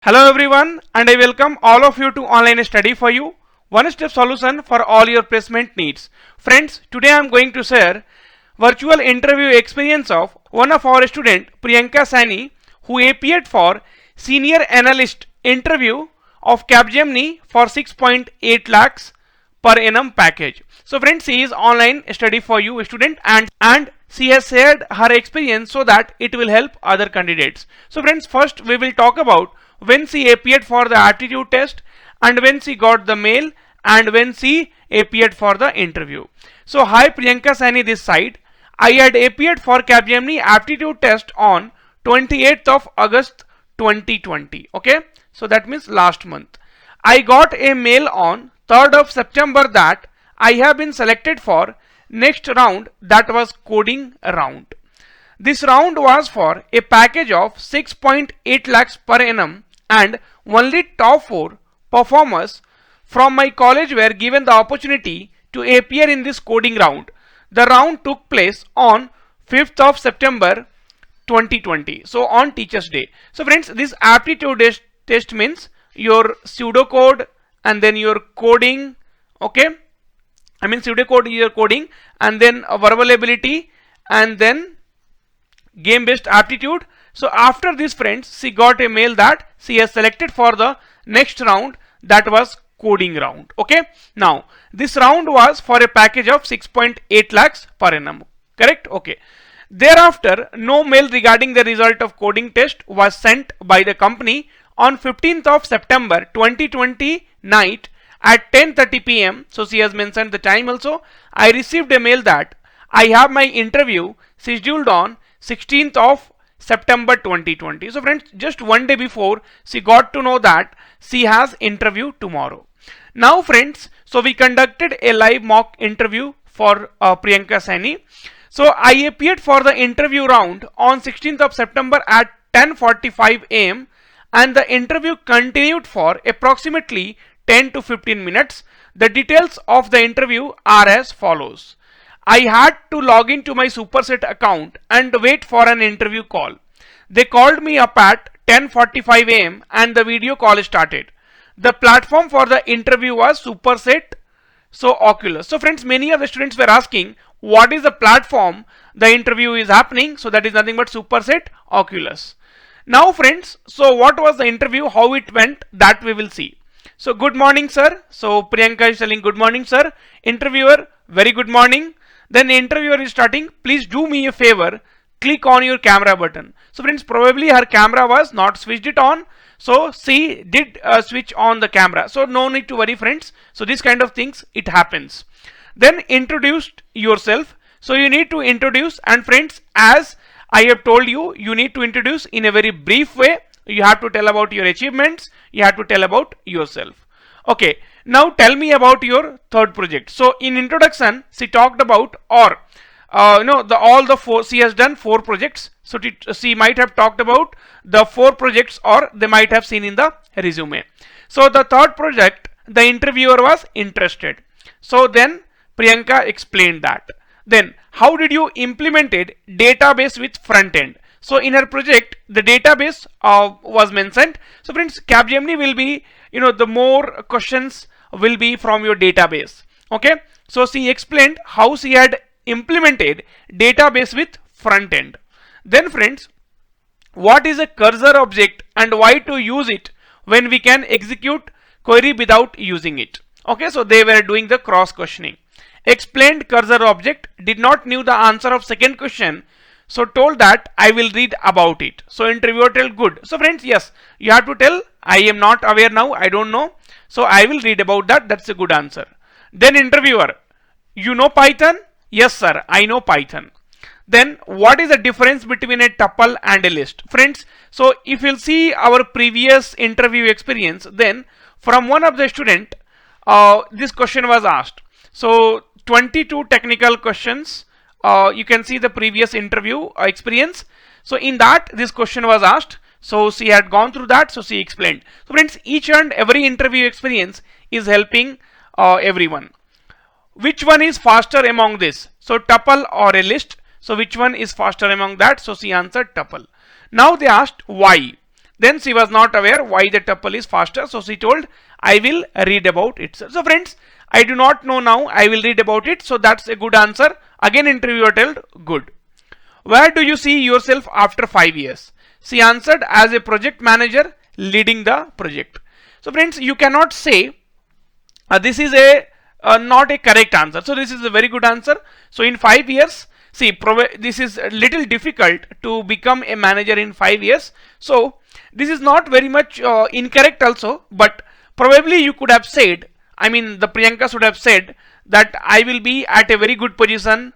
Hello everyone, and I welcome all of you to Online Study for You, one-step solution for all your placement needs. Friends, today I am going to share virtual interview experience of one of our student Priyanka Sani, who appeared for senior analyst interview of Capgemini for 6.8 lakhs per annum package. So friends, she is online study for you student and she has shared her experience so that it will help other candidates. So friends, first we will talk about when she appeared for the aptitude test and when she got the mail and when she appeared for the interview. So hi Priyanka Sani this side. I had appeared for Capgemini aptitude test on 28th of August 2020. Okay, so that means last month. I got a mail on 3rd of September that I have been selected for next round, that was coding round. This round was for a package of 6.8 lakhs per annum and only top 4 performers from my college were given the opportunity to appear in this coding round. The round took place on 5th of September 2020, so on Teachers Day. So friends, this aptitude test means your pseudocode and then your coding. Okay, I mean pseudocode is your coding and then a verbal ability and then game based aptitude. So after this friends, she got a mail that she has selected for the next round, that was coding round. Okay, now this round was for a package of 6.8 lakhs per annum, correct? Okay, thereafter no mail regarding the result of coding test was sent by the company. On 15th of September 2020 night at 10:30 p.m. so she has mentioned the time also, I received a mail that I have my interview scheduled on 16th of September 2020. So friends, just one day before she got to know that she has interview tomorrow. Now friends, so we conducted a live mock interview for Priyanka Sani. So I appeared for the interview round on 16th of September at 10:45 am and the interview continued for approximately 10 to 15 minutes. The details of the interview are as follows. I had to log into my Superset account and wait for an interview call. They called me up at 10:45 am and the video call started. The platform for the interview was Superset, so Oculus. So friends, many of the students were asking what is the platform the interview is happening. So that is nothing but Superset Oculus. Now friends, so what was the interview, how it went, that we will see. So good morning sir. So Priyanka is telling good morning sir. Interviewer, very good morning. Then the interviewer is starting, please do me a favor, click on your camera button. So friends, probably her camera was not switched it on, so she did switch on the camera. So no need to worry friends. So this kind of things, it happens. Then introduced yourself. So you need to introduce, and friends, as I have told you, you need to introduce in a very brief way. You have to tell about your achievements, you have to tell about yourself. Okay, now tell me about your third project. So in introduction, she talked about, or all the four, she has done 4 projects. So she might have talked about the 4 projects, or they might have seen in the resume. So the third project, the interviewer was interested. So then Priyanka explained that. Then how did you implemented database with front end? So in her project, the database was mentioned. So friends, Capgemini will be, the more questions will be from your database. Okay, so she explained how she had implemented database with front end. Then friends, what is a cursor object and why to use it when we can execute query without using it? Okay, so they were doing the cross questioning. Explained cursor object, did not knew the answer of second question, so told that I will read about it. So interviewer tell good. So friends, yes, you have to tell I am not aware now, I don't know, so I will read about that. That's a good answer. Then interviewer, you know Python? Yes sir, I know Python. Then what is the difference between a tuple and a list? Friends, so if you'll see our previous interview experience, then from one of the student, this question was asked. So 22 technical questions. You can see the previous interview experience. So in that, this question was asked. So she had gone through that, so she explained. So friends, each and every interview experience is helping everyone. Which one is faster among this? So tuple or a list? So which one is faster among that? So she answered tuple. Now they asked why. Then she was not aware why the tuple is faster, so she told, I will read about it. So friends, I do not know now, I will read about it. So that's a good answer. Again interviewer told, good. Where do you see yourself after 5 years? She answered, as a project manager leading the project. So friends, you cannot say this is a not a correct answer. So this is a very good answer. So in 5 years, see, this is a little difficult to become a manager in 5 years. So this is not very much incorrect also, but probably you could have said, I mean the Priyanka should have said that I will be at a very good position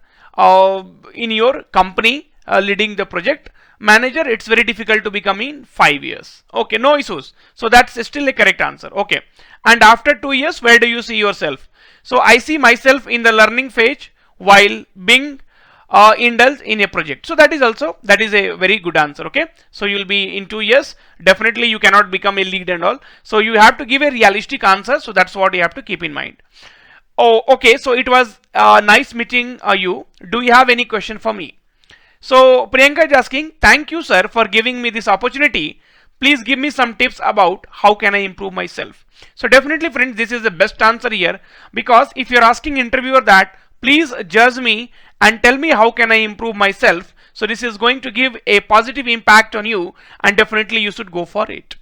in your company leading the project. Manager, it's very difficult to become in 5 years. Okay, no issues. So that's still a correct answer. Okay. And after 2 years, where do you see yourself? So I see myself in the learning phase while being indulged in a project. So that is a very good answer. Okay. So you'll be in 2 years. Definitely you cannot become a lead and all. So you have to give a realistic answer. So that's what you have to keep in mind. Oh, okay. So it was nice meeting you. Do you have any question for me? So Priyanka is asking, thank you sir for giving me this opportunity. Please give me some tips about how can I improve myself. So definitely friends, this is the best answer here, because if you're asking interviewer that please judge me and tell me how can I improve myself, so this is going to give a positive impact on you, and definitely you should go for it.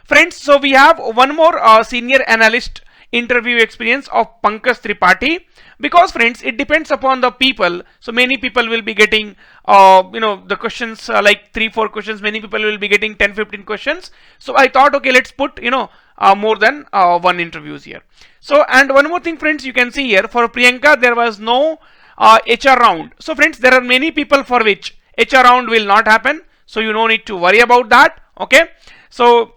Friends, so we have one more senior analyst interview experience of Pankaj Tripathi, because friends, it depends upon the people. So many people will be getting the questions like 3-4 questions, many people will be getting 10-15 questions. So I thought, okay, let's put more than one interviews here. So, and one more thing friends, you can see here for Priyanka there was no HR round. So friends, there are many people for which HR round will not happen, so you don't need to worry about that. Okay, so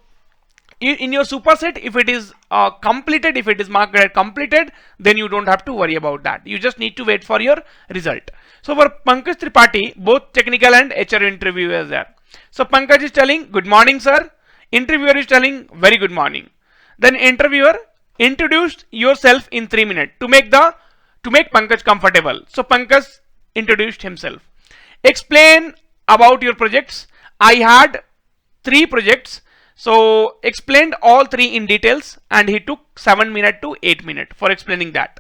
in your superset, if it is completed, if it is marked as completed, then you don't have to worry about that. You just need to wait for your result. So for Pankaj Tripathi, both technical and HR interview is there. So Pankaj is telling, good morning sir. Interviewer is telling, very good morning. Then interviewer, introduced yourself in 3 minutes to make Pankaj comfortable. So Pankaj introduced himself. Explain about your projects. I had 3 projects. So explained all 3 in details, and he took 7 minutes to 8 minutes for explaining that.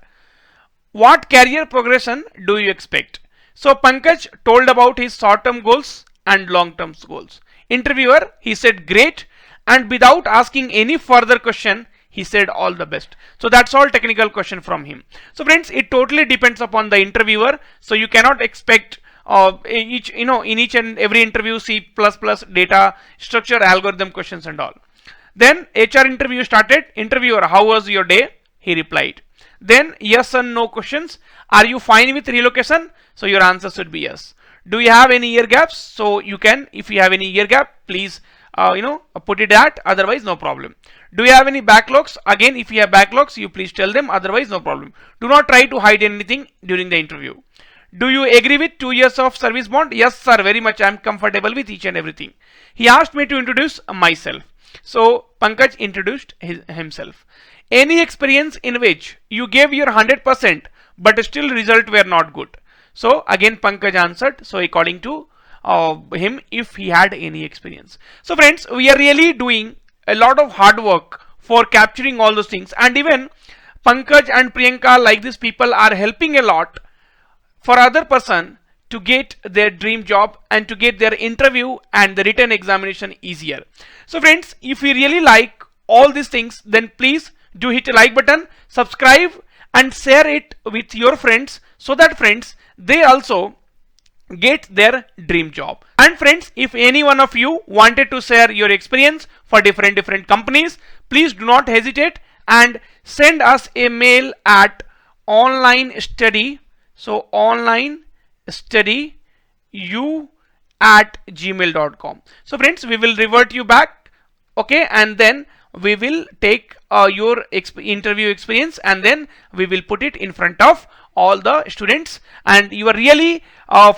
What career progression do you expect? So Pankaj told about his short-term goals and long-term goals. Interviewer, he said great, and without asking any further question, he said all the best. So that's all technical question from him. So friends, it totally depends upon the interviewer. So you cannot expect in each and every interview C++ data structure algorithm questions and all. Then HR interview started. Interviewer, how was your day? He replied. Then yes and no questions. Are you fine with relocation? So your answer should be yes. Do you have any year gaps? So you can, if you have any year gap, please put it at, otherwise no problem. Do you have any backlogs? Again, if you have backlogs, you please tell them, otherwise no problem. Do not try to hide anything during the interview. Do you agree with 2 years of service bond? Yes sir, very much. I am comfortable with each and everything. He asked me to introduce myself. So Pankaj introduced himself. Any experience in which you gave your 100% but still result were not good? So again Pankaj answered, so according to him, if he had any experience. So friends, we are really doing a lot of hard work for capturing all those things, and even Pankaj and Priyanka, like these people, are helping a lot for other person to get their dream job and to get their interview and the written examination easier. So friends, if you really like all these things, then please do hit a like button, subscribe and share it with your friends, so that friends, they also get their dream job. And friends, if any one of you wanted to share your experience for different companies, please do not hesitate and send us a mail at online study. So online study u@gmail.com. So friends, we will revert you back, okay, and then we will take your interview experience, and then we will put it in front of all the students. And you are really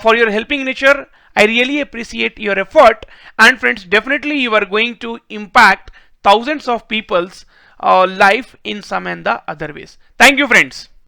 for your helping nature, I really appreciate your effort. And friends, definitely you are going to impact thousands of people's life in some and the other ways. Thank you friends.